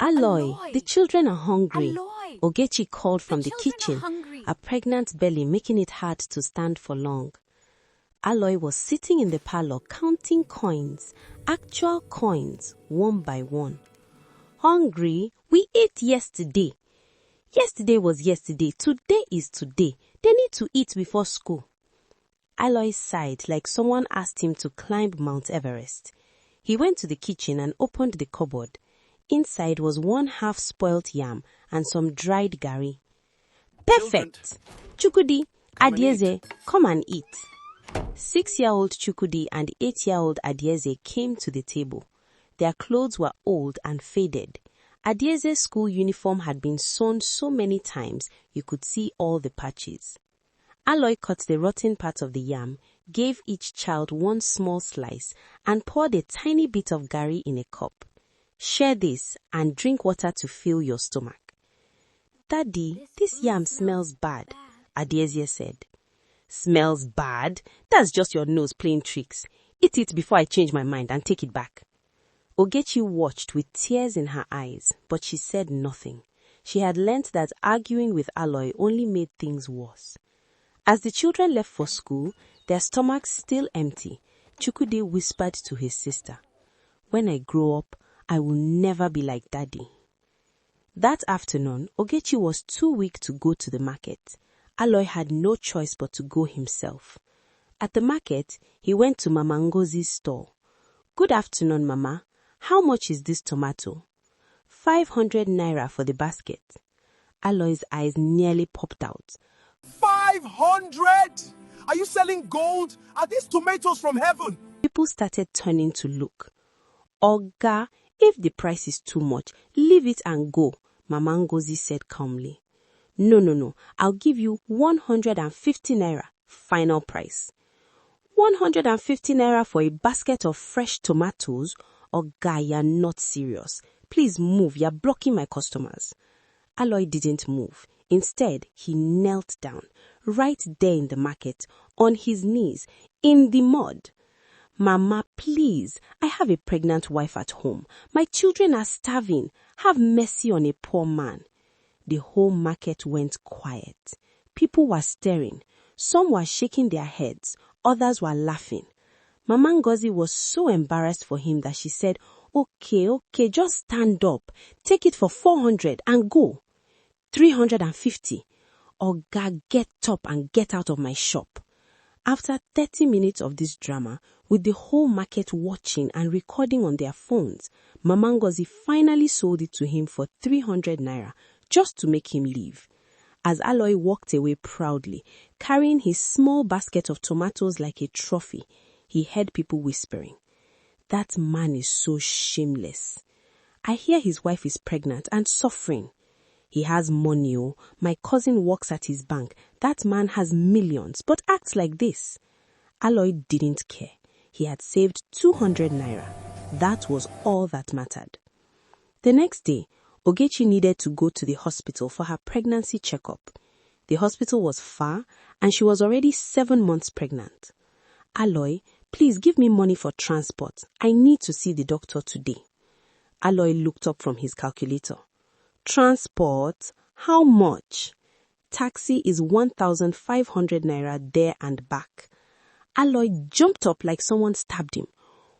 Aloy, the children are hungry. Aloy, Ogechi called from the children kitchen, are hungry. a pregnant belly making it hard to stand for long. Aloy was sitting in the parlor counting coins, actual coins, one by one. Hungry? We ate yesterday. Yesterday was yesterday. Today is today. They need to eat before school. Aloy sighed like someone asked him to climb Mount Everest. He went to the kitchen and opened the cupboard. Inside was one half-spoilt yam and some dried garri. Perfect! Chukudi, Adieze, come and eat. 6-year-old Chukudi and 8-year-old Adieze came to the table. Their clothes were old and faded. Adieze's school uniform had been sewn so many times you could see all the patches. Aloy cut the rotten part of the yam, gave each child one small slice, and poured a tiny bit of garri in a cup. Share this and drink water to fill your stomach. Daddy, this yam smells bad, Adieze said. Smells bad? That's just your nose playing tricks. Eat it before I change my mind and take it back. Ogechi watched with tears in her eyes, but she said nothing. She had learnt that arguing with Aloy only made things worse. As the children left for school, their stomachs still empty, Chukwudi whispered to his sister, "When I grow up, I will never be like Daddy." That afternoon, Ogechi was too weak to go to the market. Aloy had no choice but to go himself. At the market, he went to Mama Ngozi's stall. "Good afternoon, Mama. How much is this tomato?" 500 naira for the basket. Aloy's eyes nearly popped out. 500? Are you selling gold? Are these tomatoes from heaven? People started turning to look. "Oga, if the price is too much, leave it and go," Mama Ngozi said calmly. No, I'll give you 150 naira, final price." 150 naira for a basket of fresh tomatoes? Oga, you're not serious. Please move, you're blocking my customers. Aloy didn't move. Instead, he knelt down, right there in the market, on his knees, in the mud. "Mama, please, I have a pregnant wife at home. My children are starving. Have mercy on a poor man." The whole market went quiet. People were staring. Some were shaking their heads. Others were laughing. Mama Ngozi was so embarrassed for him that she said, Okay, just stand up. Take it for 400 and go." 350. "Oga, get up and get out of my shop." After 30 minutes of this drama, with the whole market watching and recording on their phones, Mama Ngozi finally sold it to him for 300 naira, just to make him leave. As Aloy walked away proudly, carrying his small basket of tomatoes like a trophy, he heard people whispering, "That man is so shameless. I hear his wife is pregnant and suffering. He has money, oh. My cousin works at his bank. That man has millions, but acts like this." Aloy didn't care. He had saved 200 naira. That was all that mattered. The next day, Ogechi needed to go to the hospital for her pregnancy checkup. The hospital was far, and she was already 7 months pregnant. "Aloy, please give me money for transport. I need to see the doctor today." Aloy looked up from his calculator. "Transport? How much?" "Taxi is 1,500 naira there and back." Aloy jumped up like someone stabbed him.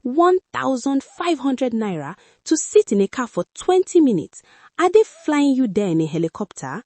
1,500 naira to sit in a car for 20 minutes. Are they flying you there in a helicopter?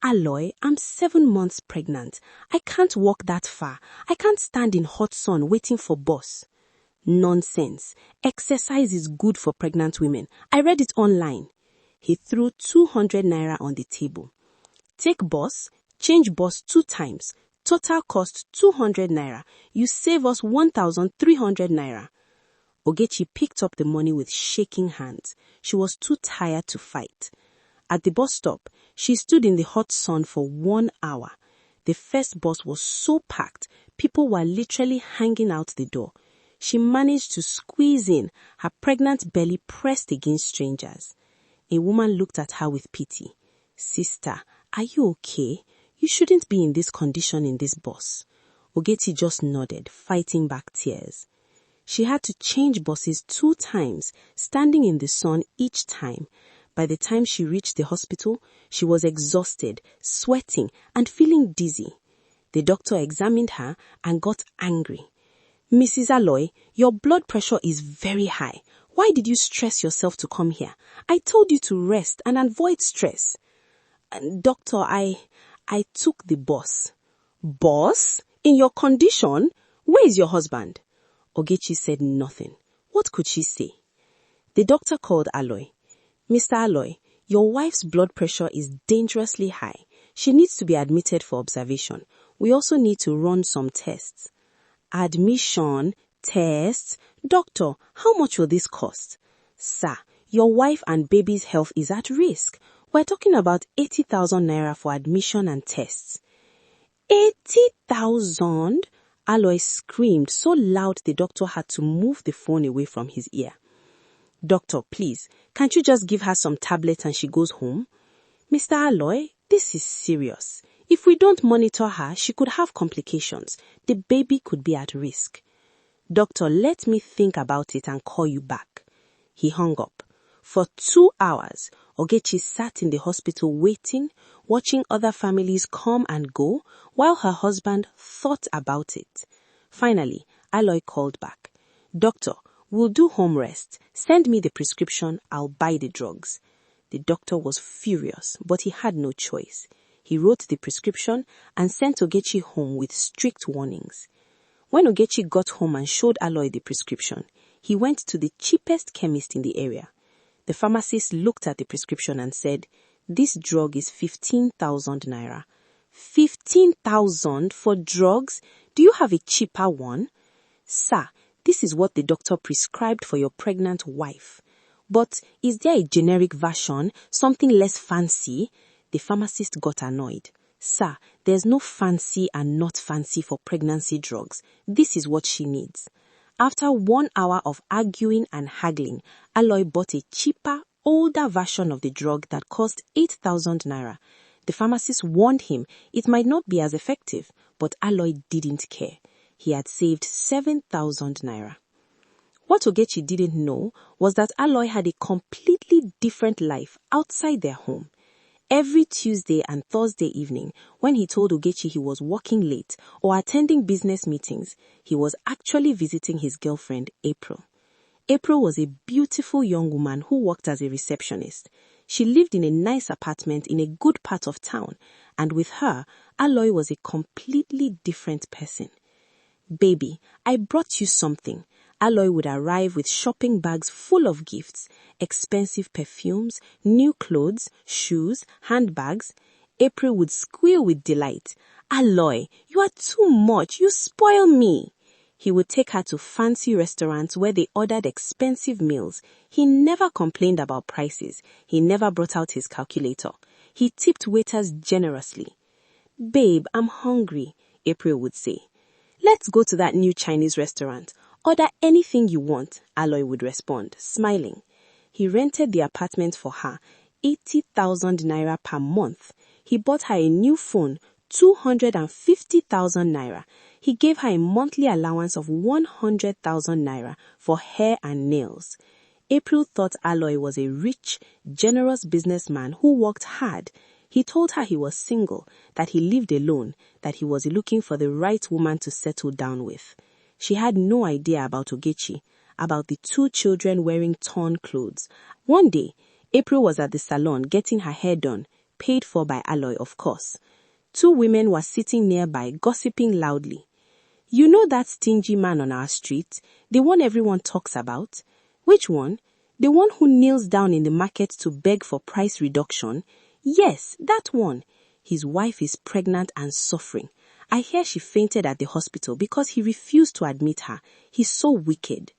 "Aloy, I'm 7 months pregnant. I can't walk that far. I can't stand in hot sun waiting for bus." "Nonsense. Exercise is good for pregnant women. I read it online." He threw 200 naira on the table. "Take bus, change bus 2 times. Total cost 200 naira. You save us 1,300 naira. Ogechi picked up the money with shaking hands. She was too tired to fight. At the bus stop, she stood in the hot sun for 1 hour. The first bus was so packed, people were literally hanging out the door. She managed to squeeze in, her pregnant belly pressed against strangers. A woman looked at her with pity. "Sister, are you okay? You shouldn't be in this condition in this bus." Ogechi just nodded, fighting back tears. She had to change buses 2 times, standing in the sun each time. By the time she reached the hospital, she was exhausted, sweating, and feeling dizzy. The doctor examined her and got angry. "Mrs. Aloy, your blood pressure is very high. Why did you stress yourself to come here? I told you to rest and avoid stress." "Doctor, I took the bus." "Bus? In your condition? Where is your husband?" Ogechi said nothing. What could she say? The doctor called Aloy. "Mr. Aloy, your wife's blood pressure is dangerously high. She needs to be admitted for observation. We also need to run some tests." "Admission? Tests? Doctor, how much will this cost?" "Sir, your wife and baby's health is at risk. We're talking about 80,000 naira for admission and tests." 80,000? Aloy screamed so loud the doctor had to move the phone away from his ear. "Doctor, please, can't you just give her some tablets and she goes home?" "Mr. Aloy, this is serious. If we don't monitor her, she could have complications. The baby could be at risk." "Doctor, let me think about it and call you back." He hung up. For 2 hours, Ogechi sat in the hospital waiting, watching other families come and go, while her husband thought about it. Finally, Aloy called back. "Doctor, we'll do home rest. Send me the prescription, I'll buy the drugs." The doctor was furious, but he had no choice. He wrote the prescription and sent Ogechi home with strict warnings. When Ogechi got home and showed Aloy the prescription, he went to the cheapest chemist in the area. The pharmacist looked at the prescription and said, "This drug is 15,000 naira. 15,000 for drugs? Do you have a cheaper one?" "Sir, this is what the doctor prescribed for your pregnant wife. But is there a generic version, something less fancy?" The pharmacist got annoyed. "Sir, there's no fancy and not fancy for pregnancy drugs. This is what she needs." After 1 hour of arguing and haggling, Aloy bought a cheaper, older version of the drug that cost 8,000 naira. The pharmacist warned him it might not be as effective, but Aloy didn't care. He had saved 7,000 naira. What Ogechi didn't know was that Aloy had a completely different life outside their home. Every Tuesday and Thursday evening, when he told Ogechi he was working late or attending business meetings, he was actually visiting his girlfriend, April. April was a beautiful young woman who worked as a receptionist. She lived in a nice apartment in a good part of town, and with her, Aloy was a completely different person. "Baby, I brought you something." Aloy would arrive with shopping bags full of gifts, expensive perfumes, new clothes, shoes, handbags. April would squeal with delight. "Aloy, you are too much. You spoil me." He would take her to fancy restaurants where they ordered expensive meals. He never complained about prices. He never brought out his calculator. He tipped waiters generously. "Babe, I'm hungry," April would say. "Let's go to that new Chinese restaurant. Order anything you want," Aloy would respond, smiling. He rented the apartment for her, 80,000 naira per month. He bought her a new phone, 250,000 naira. He gave her a monthly allowance of 100,000 naira for hair and nails. April thought Aloy was a rich, generous businessman who worked hard. He told her he was single, that he lived alone, that he was looking for the right woman to settle down with. She had no idea about Ogechi, about the 2 children wearing torn clothes. One day, April was at the salon getting her hair done, paid for by Aloy, of course. 2 women were sitting nearby, gossiping loudly. "You know that stingy man on our street, the one everyone talks about?" "Which one?" "The one who kneels down in the market to beg for price reduction?" "Yes, that one. His wife is pregnant and suffering. I hear she fainted at the hospital because he refused to admit her. He's so wicked.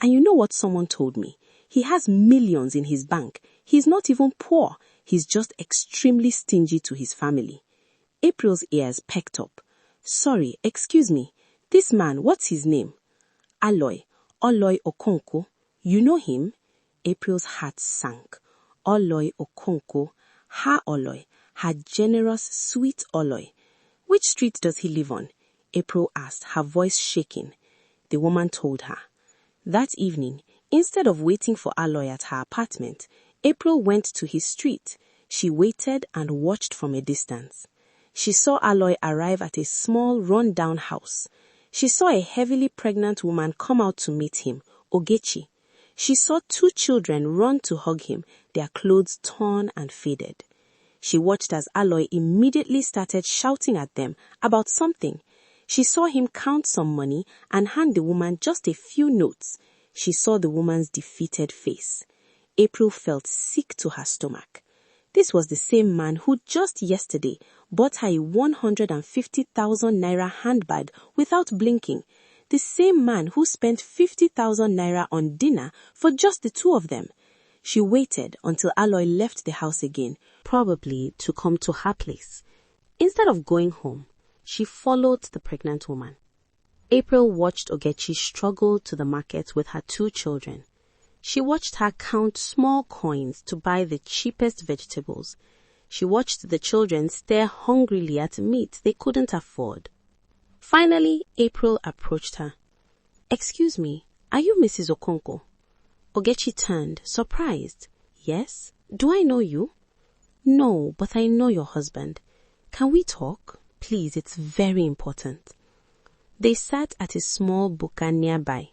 And you know what someone told me? He has millions in his bank. He's not even poor. He's just extremely stingy to his family." April's ears perked up. "Sorry, excuse me. This man, what's his name?" "Aloy. Aloy Okonko. You know him?" April's heart sank. Aloy Okonko. Her Aloy. Her generous, sweet Aloy. "Which street does he live on?" April asked, her voice shaking. The woman told her. That evening, instead of waiting for Aloy at her apartment, April went to his street. She waited and watched from a distance. She saw Aloy arrive at a small, run-down house. She saw a heavily pregnant woman come out to meet him, Ogechi. She saw 2 children run to hug him, their clothes torn and faded. She watched as Aloy immediately started shouting at them about something. She saw him count some money and hand the woman just a few notes. She saw the woman's defeated face. April felt sick to her stomach. This was the same man who just yesterday bought her a 150,000 naira handbag without blinking. The same man who spent 50,000 naira on dinner for just the 2 of them. She waited until Aloy left the house again, probably to come to her place. Instead of going home, she followed the pregnant woman. April watched Ogechi struggle to the market with her 2 children. She watched her count small coins to buy the cheapest vegetables. She watched the children stare hungrily at meat they couldn't afford. Finally, April approached her. "Excuse me, are you Mrs. Okonko?" Ogechi turned, surprised. "Yes? Do I know you?" "No, but I know your husband. Can we talk? Please, it's very important." They sat at a small buka nearby.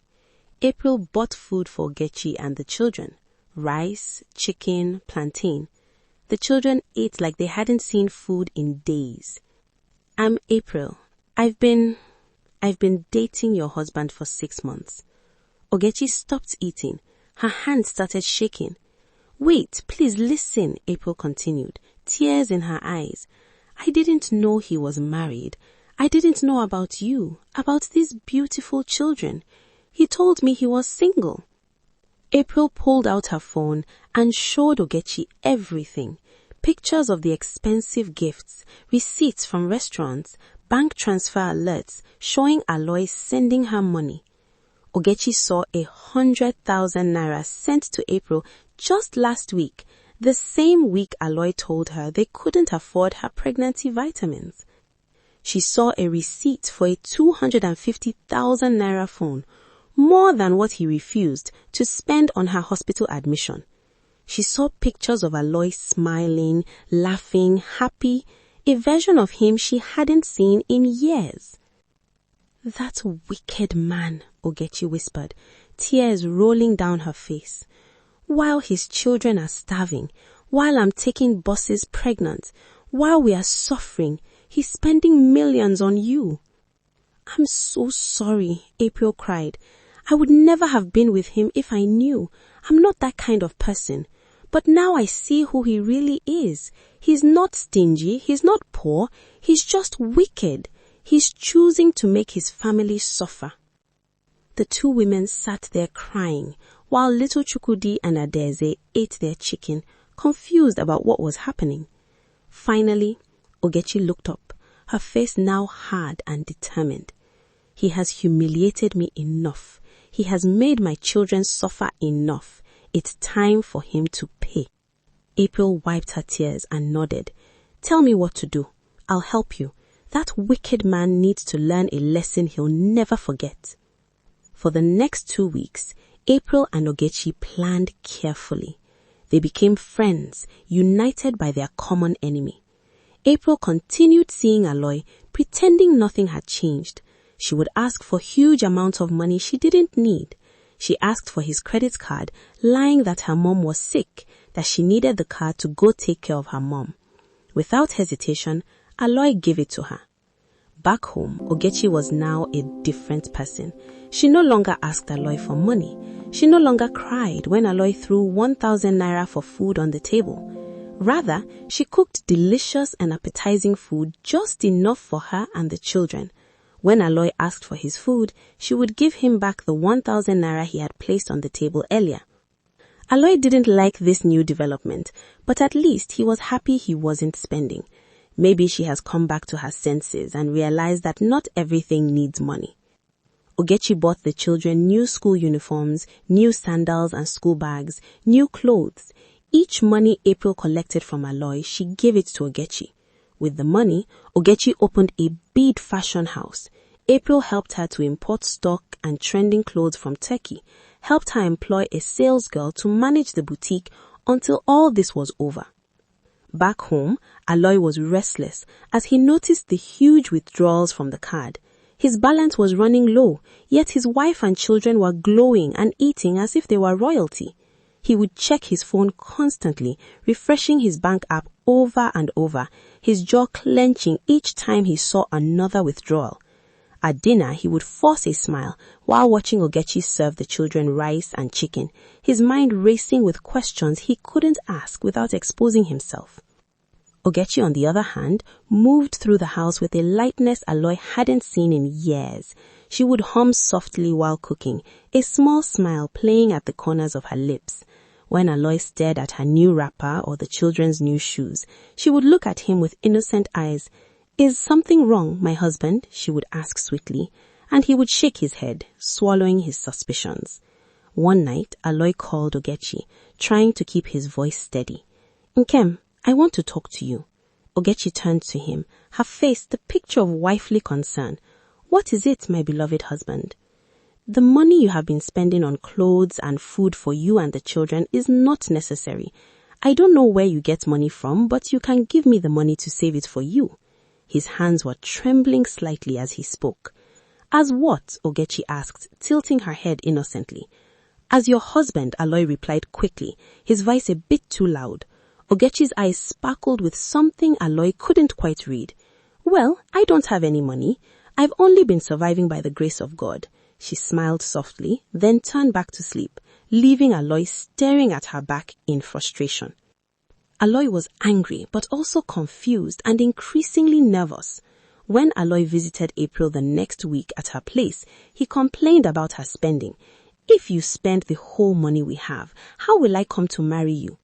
April bought food for Ogechi and the children. Rice, chicken, plantain. The children ate like they hadn't seen food in days. "I'm April. I've been dating your husband for 6 months." Ogechi stopped eating. Her hands started shaking. "Wait, please listen," April continued, tears in her eyes. "I didn't know he was married. I didn't know about you, about these beautiful children. He told me he was single." April pulled out her phone and showed Ogechi everything. Pictures of the expensive gifts, receipts from restaurants, bank transfer alerts showing Aloy sending her money. Ogechi saw 100,000 naira sent to April just last week, the same week Aloy told her they couldn't afford her pregnancy vitamins. She saw a receipt for a 250,000 naira phone, more than what he refused to spend on her hospital admission. She saw pictures of Aloy smiling, laughing, happy, a version of him she hadn't seen in years. "That wicked man," Ogechi whispered, tears rolling down her face. "While his children are starving, while I'm taking buses pregnant, while we are suffering, he's spending millions on you." "I'm so sorry," April cried. "I would never have been with him if I knew. I'm not that kind of person. But now I see who he really is. He's not stingy, he's not poor, he's just wicked. He's choosing to make his family suffer." The 2 women sat there crying, while little Chukudi and Adeze ate their chicken, confused about what was happening. Finally, Ogechi looked up, her face now hard and determined. "He has humiliated me enough. He has made my children suffer enough. It's time for him to pay." April wiped her tears and nodded. "Tell me what to do. I'll help you. That wicked man needs to learn a lesson he'll never forget." For the next 2 weeks, April and Ogechi planned carefully. They became friends, united by their common enemy. April continued seeing Aloy, pretending nothing had changed. She would ask for huge amounts of money she didn't need. She asked for his credit card, lying that her mom was sick, that she needed the card to go take care of her mom. Without hesitation, Aloy gave it to her. Back home, Ogechi was now a different person. She no longer asked Aloy for money. She no longer cried when Aloy threw 1,000 naira for food on the table. Rather, she cooked delicious and appetizing food, just enough for her and the children. When Aloy asked for his food, she would give him back the 1,000 naira he had placed on the table earlier. Aloy didn't like this new development, but at least he was happy he wasn't spending. Maybe she has come back to her senses and realized that not everything needs money. Ogechi bought the children new school uniforms, new sandals and school bags, new clothes. Each money April collected from Aloy, she gave it to Ogechi. With the money, Ogechi opened a big fashion house. April helped her to import stock and trending clothes from Turkey, helped her employ a sales girl to manage the boutique, until all this was over. Back home, Aloy was restless as he noticed the huge withdrawals from the card. His balance was running low, yet his wife and children were glowing and eating as if they were royalty. He would check his phone constantly, refreshing his bank app over and over, his jaw clenching each time he saw another withdrawal. At dinner, he would force a smile while watching Ogechi serve the children rice and chicken, his mind racing with questions he couldn't ask without exposing himself. Ogechi, on the other hand, moved through the house with a lightness Aloy hadn't seen in years. She would hum softly while cooking, a small smile playing at the corners of her lips. When Aloy stared at her new wrapper or the children's new shoes, she would look at him with innocent eyes. "Is something wrong, my husband?" she would ask sweetly, and he would shake his head, swallowing his suspicions. One night, Aloy called Ogechi, trying to keep his voice steady. "Nkem, I want to talk to you." Ogechi turned to him, her face the picture of wifely concern. "What is it, my beloved husband?" "The money you have been spending on clothes and food for you and the children is not necessary. I don't know where you get money from, but you can give me the money to save it for you." His hands were trembling slightly as he spoke. "As what?" Ogechi asked, tilting her head innocently. "As your husband," Aloy replied quickly, his voice a bit too loud. Ogechi's eyes sparkled with something Aloy couldn't quite read. "Well, I don't have any money. I've only been surviving by the grace of God." She smiled softly, then turned back to sleep, leaving Aloy staring at her back in frustration. Aloy was angry, but also confused and increasingly nervous. When Aloy visited April the next week at her place, he complained about her spending. "If you spend the whole money we have, how will I come to marry you?"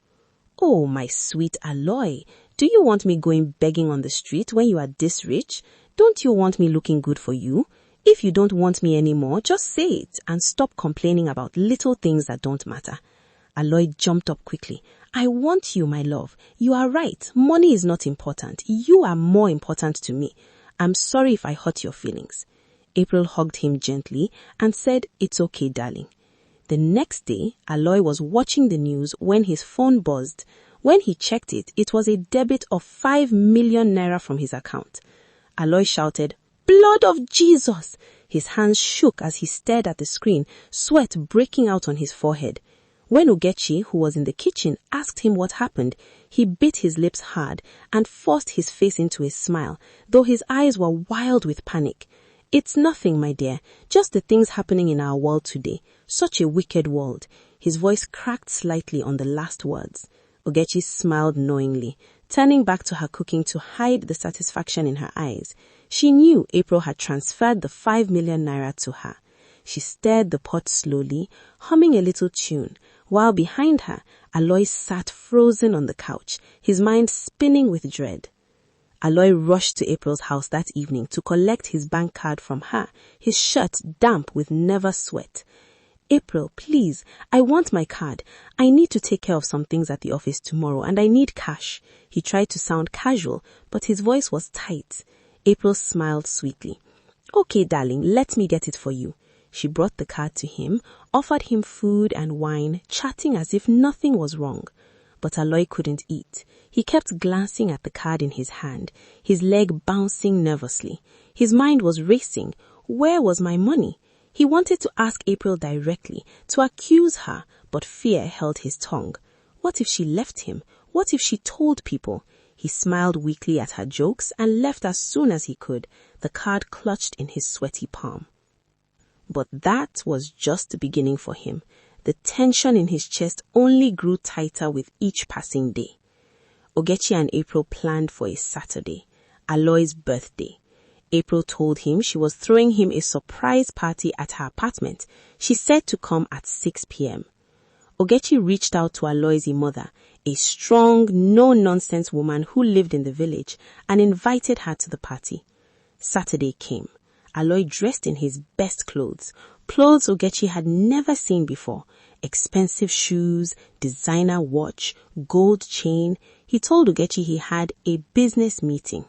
"Oh, my sweet Aloy, do you want me going begging on the street when you are this rich? Don't you want me looking good for you? If you don't want me anymore, just say it and stop complaining about little things that don't matter." Aloy jumped up quickly. "I want you, my love. You are right. Money is not important. You are more important to me. I'm sorry if I hurt your feelings." April hugged him gently and said, "It's okay, darling." The next day, Aloy was watching the news when his phone buzzed. When he checked it, it was a debit of 5 million naira from his account. Aloy shouted, "Blood of Jesus!" His hands shook as he stared at the screen, sweat breaking out on his forehead. When Ogechi, who was in the kitchen, asked him what happened, he bit his lips hard and forced his face into a smile, though his eyes were wild with panic. "It's nothing, my dear, just the things happening in our world today. Such a wicked world." His voice cracked slightly on the last words. Ogechi smiled knowingly, turning back to her cooking to hide the satisfaction in her eyes. She knew April had transferred the 5 million naira to her. She stirred the pot slowly, humming a little tune, while behind her, Aloy sat frozen on the couch, his mind spinning with dread. Aloy rushed to April's house that evening to collect his bank card from her, his shirt damp with nervous sweat. "April, please, I want my card. I need to take care of some things at the office tomorrow and I need cash." He tried to sound casual, but his voice was tight. April smiled sweetly. "Okay, darling, let me get it for you." She brought the card to him, offered him food and wine, chatting as if nothing was wrong. But Aloy couldn't eat. He kept glancing at the card in his hand, his leg bouncing nervously. His mind was racing. Where was my money? He wanted to ask April directly, to accuse her, but fear held his tongue. What if she left him? What if she told people? He smiled weakly at her jokes and left as soon as he could, the card clutched in his sweaty palm. But that was just the beginning for him. The tension in his chest only grew tighter with each passing day. Ogechi and April planned for a Saturday, Aloy's birthday. April told him she was throwing him a surprise party at her apartment. She said to come at 6 p.m. Ogechi reached out to Aloy's mother, a strong, no-nonsense woman who lived in the village, and invited her to the party. Saturday came. Aloy dressed in his best clothes Ogechi had never seen before. Expensive shoes, designer watch, gold chain. He told Ogechi he had a business meeting.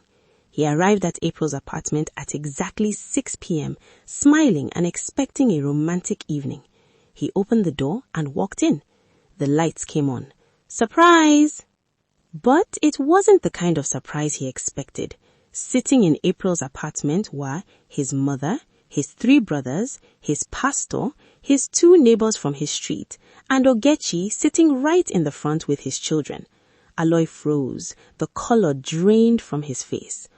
He arrived at April's apartment at exactly 6 p.m., smiling and expecting a romantic evening. He opened the door and walked in. The lights came on. Surprise! But it wasn't the kind of surprise he expected. Sitting in April's apartment were his mother, his 3 brothers, his pastor, his 2 neighbors from his street, and Ogechi sitting right in the front with his children. Aloy froze. The color drained from his face.